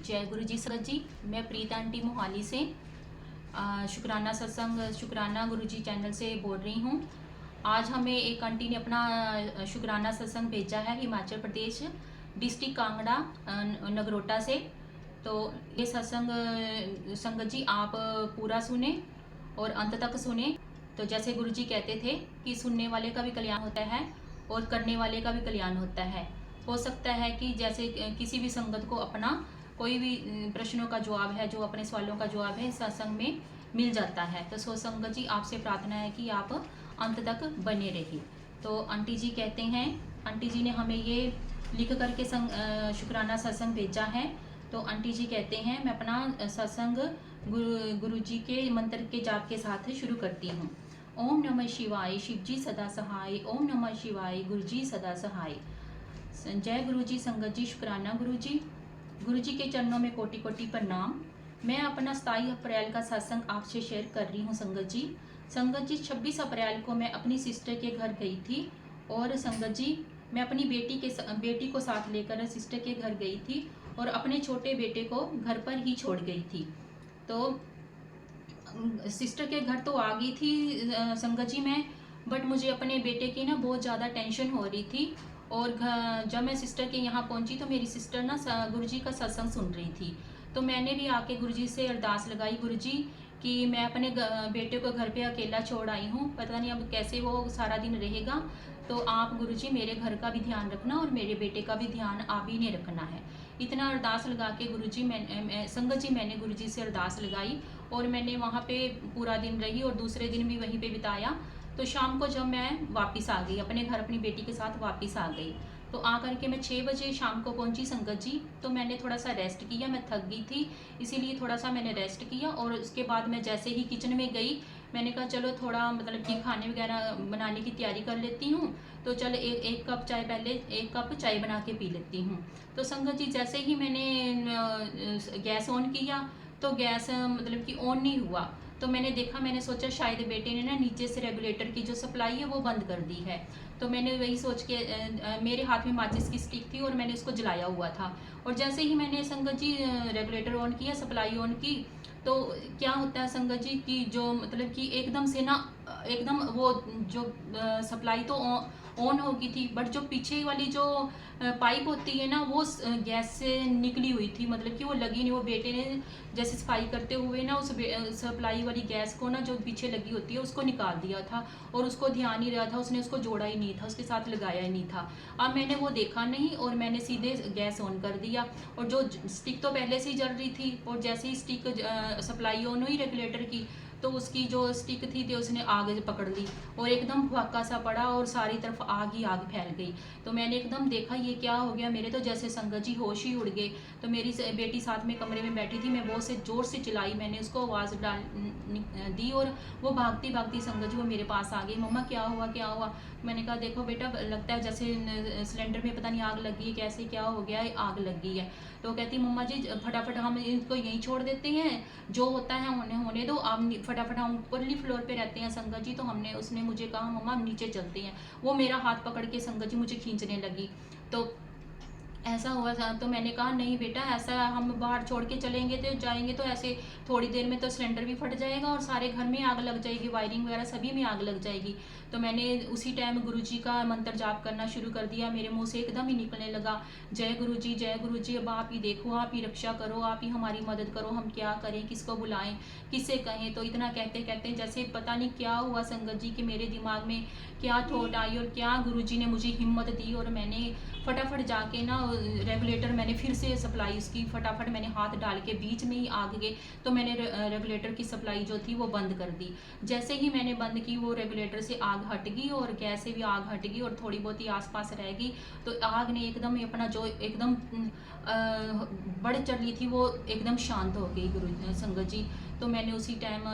जय गुरु जी संगत जी। मैं प्रीत आंटी मोहाली से शुक्राना सत्संग शुक्राना गुरु जी चैनल से बोल रही हूँ। आज हमें एक आंटी ने अपना शुक्राना सत्संग भेजा है हिमाचल प्रदेश डिस्ट्रिक्ट कांगड़ा नगरोटा से। तो ये सत्संग संगत जी आप पूरा सुने और अंत तक सुने। तो जैसे गुरु जी कहते थे कि सुनने वाले का भी कल्याण होता है और करने वाले का भी कल्याण होता है। हो सकता है कि जैसे किसी भी संगत को अपना कोई भी प्रश्नों का जवाब है, जो अपने सवालों का जवाब है, सत्संग में मिल जाता है। तो सो संगत जी आपसे प्रार्थना है कि आप अंत तक बने रहिए। तो आंटी जी कहते हैं, आंटी जी ने हमें ये लिख करके शुक्राना सत्संग भेजा है। तो आंटी जी कहते हैं, मैं अपना सत्संग गुरु जी के मंत्र के जाप के साथ शुरू करती हूँ। ओम नमः शिवाय, शिव जी सदा सहाय। ओम नमः शिवाय, गुरु जी सदा सहाय। जय गुरु जी संगत जी, शुक्राना गुरु जी। गुरु जी के चरणों में कोटि कोटि प्रणाम। मैं अपना 27 अप्रैल का सत्संग आपसे शेयर कर रही हूँ संगत जी। संगत जी 26 अप्रैल को मैं अपनी सिस्टर के घर गई थी और संगत जी मैं अपनी बेटी को साथ लेकर सिस्टर के घर गई थी और अपने छोटे बेटे को घर पर ही छोड़ गई थी। तो सिस्टर के घर तो आ गई थी संगत जी मैं, बट मुझे अपने बेटे की ना बहुत ज़्यादा टेंशन हो रही थी। और जब मैं सिस्टर के यहाँ पहुँची तो मेरी सिस्टर ना गुरुजी का सत्संग सुन रही थी। तो मैंने भी आके गुरुजी से अरदास लगाई, गुरुजी कि मैं अपने बेटे को घर पे अकेला छोड़ आई हूँ, पता नहीं अब कैसे वो सारा दिन रहेगा। तो आप गुरुजी मेरे घर का भी ध्यान रखना और मेरे बेटे का भी ध्यान आप ही ने रखना है। इतना अरदास लगा के गुरुजी संगत जी मैंने गुरुजी से अरदास लगाई और मैंने वहाँ पे पूरा दिन रही और दूसरे दिन भी वहीं पे बिताया। तो शाम को जब मैं वापस आ गई अपने घर, अपनी बेटी के साथ वापस आ गई, तो आकर के मैं 6 बजे शाम को पहुंची संगत जी। तो मैंने थोड़ा सा रेस्ट किया, मैं थक गई थी इसीलिए थोड़ा सा मैंने रेस्ट किया। और उसके बाद मैं जैसे ही किचन में गई, मैंने कहा चलो थोड़ा मतलब कि खाने वगैरह बनाने की तैयारी कर लेती हूँ। तो चल एक कप चाय, पहले एक कप चाय बना के पी लेती हूँ। तो संगत जी जैसे ही मैंने गैस ऑन किया तो गैस मतलब कि ऑन नहीं हुआ। तो मैंने देखा, मैंने सोचा शायद बेटे ने ना नीचे से रेगुलेटर की जो सप्लाई है वो बंद कर दी है। तो मैंने वही सोच के मेरे हाथ में माचिस की स्टिक थी और मैंने उसको जलाया हुआ था। और जैसे ही मैंने संगत जी रेगुलेटर ऑन किया, सप्लाई ऑन की, तो क्या होता है संगत जी कि जो मतलब कि एकदम से ना एकदम वो जो सप्लाई तो ऑन हो गई थी, बट जो पीछे वाली जो पाइप होती है ना वो गैस से निकली हुई थी, मतलब कि वो लगी नहीं। वो बेटे ने जैसे सफाई करते हुए ना उस सप्लाई वाली गैस को ना जो पीछे लगी होती है उसको निकाल दिया था और उसको ध्यान ही रहा था, उसने उसको जोड़ा ही नहीं था, उसके साथ लगाया ही नहीं था। अब मैंने वो देखा नहीं और मैंने सीधे गैस ऑन कर दिया। और जो स्टिक तो पहले से ही जल रही थी और जैसे ही स्टिक सप्लाई ऑन हुई रेगुलेटर की, तो उसकी जो स्टिक थी तो उसने आग पकड़ ली और एकदम भड़का सा पड़ा और सारी तरफ आग ही आग फैल गई। तो मैंने एकदम देखा ये क्या हो गया, मेरे तो जैसे संगत जी होश ही उड़ गए। तो मेरी बेटी साथ में कमरे में बैठी थी, मैं बहुत से जोर से चिल्लाई, मैंने उसको आवाज़ डाल दी और वो भागती भागती संगत जी वो मेरे पास आ गई। मम्मा क्या हुआ क्या हुआ? मैंने कहा देखो बेटा, लगता है जैसे सिलेंडर में पता नहीं आग लगी है, कैसे क्या हो गया है, आग लग गई है। तो कहती मम्मा जी फटाफट हम इनको यहीं छोड़ देते हैं, जो होता है होने दो, आप फटाफट, हम ऊपरली फ्लोर पे रहते हैं संगत जी। तो उसने मुझे कहा मम्मा हम नीचे चलते हैं। वो मेरा हाथ पकड़ के संगत जी मुझे खींचने लगी। तो ऐसा हुआ था। तो मैंने कहा नहीं बेटा, ऐसा हम बाहर छोड़ के चलेंगे तो जाएंगे तो ऐसे थोड़ी देर में तो सिलेंडर भी फट जाएगा और सारे घर में आग लग जाएगी, वायरिंग वगैरह सभी में आग लग जाएगी। तो मैंने उसी टाइम गुरुजी का मंत्र जाप करना शुरू कर दिया। मेरे मुंह से एकदम ही निकलने लगा, जय गुरु जी, अब आप ही देखो, आप ही रक्षा करो, आप ही हमारी मदद करो, हम क्या करें, किसको बुलाएं, किससे कहें। तो इतना कहते कहते जैसे पता नहीं क्या हुआ संगत जी कि मेरे दिमाग में क्या थॉट आई और क्या गुरुजी ने मुझे हिम्मत दी और मैंने फटाफट जाके ना रेगुलेटर, मैंने फिर से सप्लाई उसकी फटाफट मैंने हाथ डाल के बीच में ही आग गए तो मैंने रेगुलेटर की सप्लाई जो थी वो बंद कर दी। जैसे ही मैंने बंद की वो रेगुलेटर से आग हट गई और गैस से भी आग हट गई और थोड़ी बहुत ही आसपास रह गई। तो आग ने एकदम अपना जो एकदम बढ़ चढ़ रही थी वो एकदम शांत हो गई गुरु संगत जी। तो मैंने उसी टाइम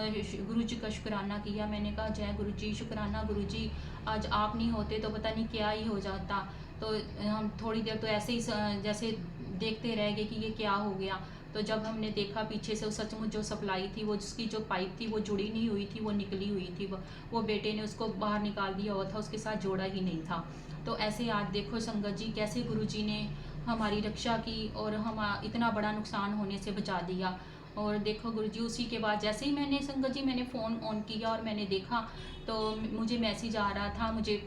गुरु जी का शुक्राना किया। मैंने कहा जय गुरु जी, शुक्राना गुरु जी, आज आप नहीं होते तो पता नहीं क्या ही हो जाता। तो हम थोड़ी देर तो ऐसे ही जैसे देखते रह गए कि ये क्या हो गया। तो जब हमने देखा पीछे से सचमुच जो सप्लाई थी, वो जिसकी जो पाइप थी वो जुड़ी नहीं हुई थी, वो निकली हुई थी। वो बेटे ने उसको बाहर निकाल दिया हुआ था, उसके साथ जोड़ा ही नहीं था। तो ऐसे आज देखो संगत जी कैसे गुरुजी ने हमारी रक्षा की और हम इतना बड़ा नुकसान होने से बचा दिया। और देखो गुरुजी, उसी के बाद जैसे ही मैंने संगत जी मैंने फ़ोन ऑन किया और मैंने देखा तो मुझे मैसेज आ रहा था, मुझे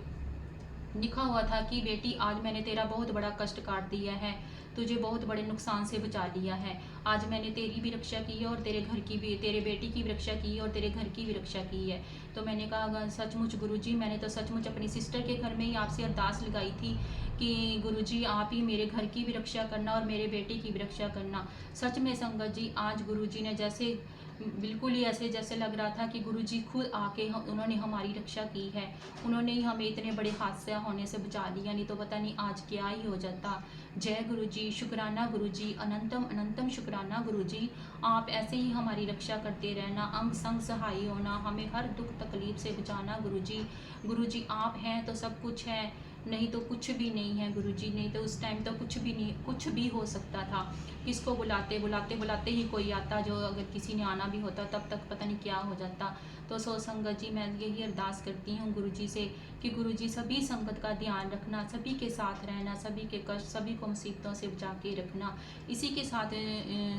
लिखा हुआ था कि बेटी आज मैंने तेरा बहुत बड़ा कष्ट काट दिया है, तुझे बहुत बड़े नुकसान से बचा लिया है। आज मैंने तेरी भी रक्षा की है और तेरे घर की भी, तेरे बेटी की भी रक्षा की है और तेरे घर की भी रक्षा की है। तो मैंने कहा सचमुच गुरुजी, मैंने तो सचमुच अपनी सिस्टर के घर में ही आपसे अरदास लगाई थी कि गुरुजी आप ही मेरे घर की भी रक्षा करना और मेरे बेटे की भी रक्षा करना। सच में संगत जी, आज गुरुजी ने जैसे बिल्कुल ही ऐसे जैसे लग रहा था कि गुरुजी खुद आके उन्होंने हमारी रक्षा की है। उन्होंने ही हमें इतने बड़े हादसे होने से बचा लिया, नहीं तो पता नहीं आज क्या ही हो जाता। जय गुरुजी, शुक्राना गुरुजी, अनंतम अनंतम शुक्राना गुरुजी। आप ऐसे ही हमारी रक्षा करते रहना, अंग संग सहाय होना, हमें हर दुख तकलीफ से बचाना गुरुजी। गुरुजी आप हैं तो सब कुछ है, नहीं तो कुछ भी नहीं है गुरुजी। नहीं तो उस टाइम तो कुछ भी नहीं, कुछ भी हो सकता था। किसको बुलाते बुलाते बुलाते ही कोई आता, जो अगर किसी ने आना भी होता तब तक पता नहीं क्या हो जाता। तो सो संगत जी, मैं यही अरदास करती हूँ गुरुजी से कि गुरुजी सभी संगत का ध्यान रखना, सभी के साथ रहना, सभी के कष्ट, सभी को मुसीबतों से बचा के रखना। इसी के साथ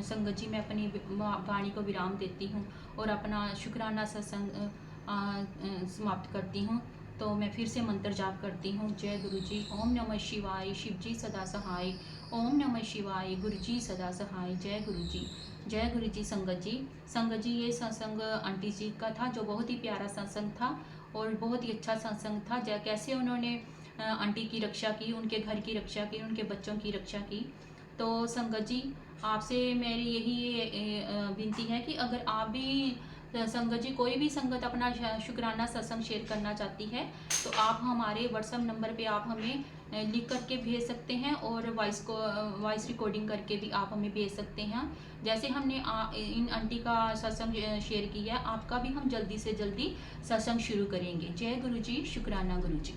संगत जी मैं अपनी वाणी को विराम देती हूँ और अपना शुक्राना सत्संग समाप्त करती हूँ। तो मैं फिर से मंत्र जाप करती हूँ। जय गुरुजी, ओम नमः शिवाय, शिव जी सदा सहाय। ओम नमः शिवाय, गुरु जी सदा सहाय। जय गुरुजी, जय गुरुजी। संगत जी ये सत्संग आंटी जी का था, जो बहुत ही प्यारा सत्संग था और बहुत ही अच्छा सत्संग था। कैसे उन्होंने आंटी की रक्षा की, उनके घर की रक्षा की, उनके बच्चों की रक्षा की। तो संगत जी, आपसे मेरी यही विनती है कि अगर आप भी संगत जी, कोई भी संगत अपना शुक्राना सत्संग शेयर करना चाहती है तो आप हमारे व्हाट्सएप नंबर पे आप हमें लिख करके भेज सकते हैं और वॉइस रिकॉर्डिंग करके भी आप हमें भेज सकते हैं। जैसे हमने इन आंटी का सत्संग शेयर किया, आपका भी हम जल्दी से जल्दी सत्संग शुरू करेंगे। जय गुरु जी, शुक्राना गुरु जी।